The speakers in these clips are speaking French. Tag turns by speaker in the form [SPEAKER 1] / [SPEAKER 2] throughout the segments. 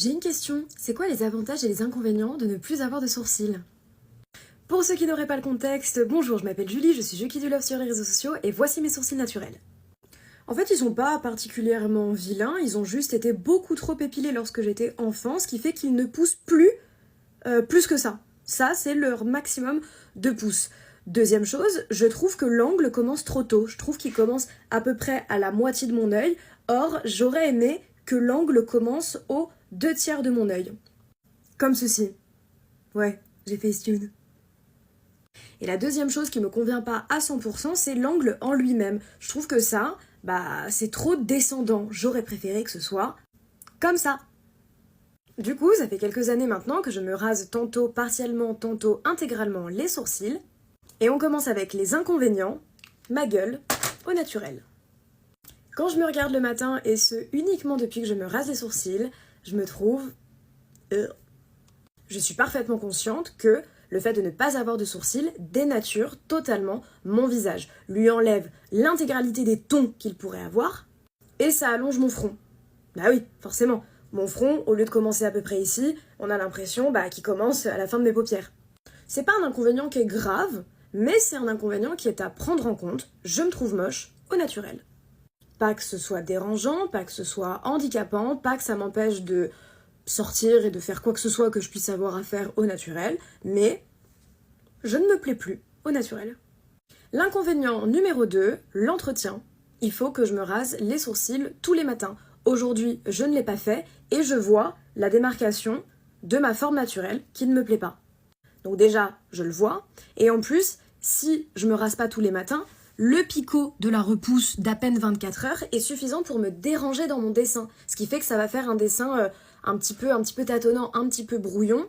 [SPEAKER 1] J'ai une question, c'est quoi les avantages et les inconvénients de ne plus avoir de sourcils? Pour ceux qui n'auraient pas le contexte, bonjour, je m'appelle Julie, je suis Juki du Love sur les réseaux sociaux et voici mes sourcils naturels. En fait, ils sont pas particulièrement vilains, ils ont juste été beaucoup trop épilés lorsque j'étais enfant, ce qui fait qu'ils ne poussent plus que ça. Ça, c'est leur maximum de pouces. Deuxième chose, je trouve que l'angle commence trop tôt. Je trouve qu'il commence à peu près à la moitié de mon œil. Or, j'aurais aimé que l'angle commence aux 2/3 de mon œil. Comme ceci. Ouais, j'ai Facetune. Et la deuxième chose qui me convient pas à 100%, c'est l'angle en lui-même. Je trouve que ça, c'est trop descendant. J'aurais préféré que ce soit comme ça. Du coup, ça fait quelques années maintenant que je me rase tantôt partiellement, tantôt intégralement les sourcils. Et on commence avec les inconvénients, ma gueule, au naturel. Quand je me regarde le matin, et ce uniquement depuis que je me rase les sourcils, je me trouve... Je suis parfaitement consciente que le fait de ne pas avoir de sourcils dénature totalement mon visage, lui enlève l'intégralité des tons qu'il pourrait avoir, et ça allonge mon front. Bah oui, forcément. Mon front, au lieu de commencer à peu près ici, on a l'impression qu'il commence à la fin de mes paupières. C'est pas un inconvénient qui est grave, mais c'est un inconvénient qui est à prendre en compte. Je me trouve moche au naturel. Pas que ce soit dérangeant, pas que ce soit handicapant, pas que ça m'empêche de sortir et de faire quoi que ce soit que je puisse avoir à faire au naturel, mais je ne me plais plus au naturel. L'inconvénient numéro 2, l'entretien. Il faut que je me rase les sourcils tous les matins. Aujourd'hui, je ne l'ai pas fait et je vois la démarcation de ma forme naturelle qui ne me plaît pas. Donc déjà, je le vois. Et en plus, si je me rase pas tous les matins, le picot de la repousse d'à peine 24 heures est suffisant pour me déranger dans mon dessin. Ce qui fait que ça va faire un dessin un petit peu tâtonnant, un petit peu brouillon,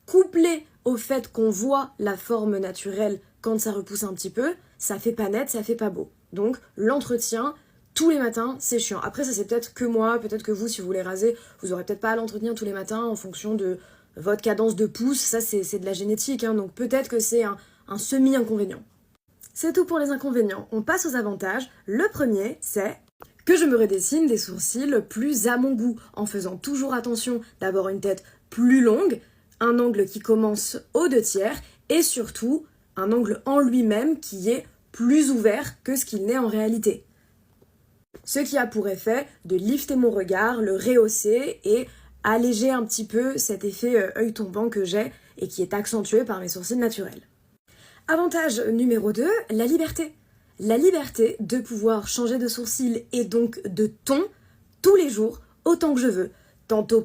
[SPEAKER 1] couplé au fait qu'on voit la forme naturelle quand ça repousse un petit peu, ça fait pas net, ça fait pas beau. Donc l'entretien, tous les matins, c'est chiant. Après, ça c'est peut-être que moi, peut-être que vous, si vous voulez raser, vous aurez peut-être pas à l'entretenir tous les matins en fonction de votre cadence de pouce. Ça c'est de la génétique, donc peut-être que c'est un semi-inconvénient. C'est tout pour les inconvénients. On passe aux avantages. Le premier, c'est que je me redessine des sourcils plus à mon goût, en faisant toujours attention d'avoir une tête plus longue, un angle qui commence aux 2/3, et surtout un angle en lui-même qui est plus ouvert que ce qu'il n'est en réalité. Ce qui a pour effet de lifter mon regard, le rehausser et alléger un petit peu cet effet œil tombant que j'ai et qui est accentué par mes sourcils naturels. Avantage numéro 2, la liberté. La liberté de pouvoir changer de sourcils et donc de ton tous les jours autant que je veux. Tantôt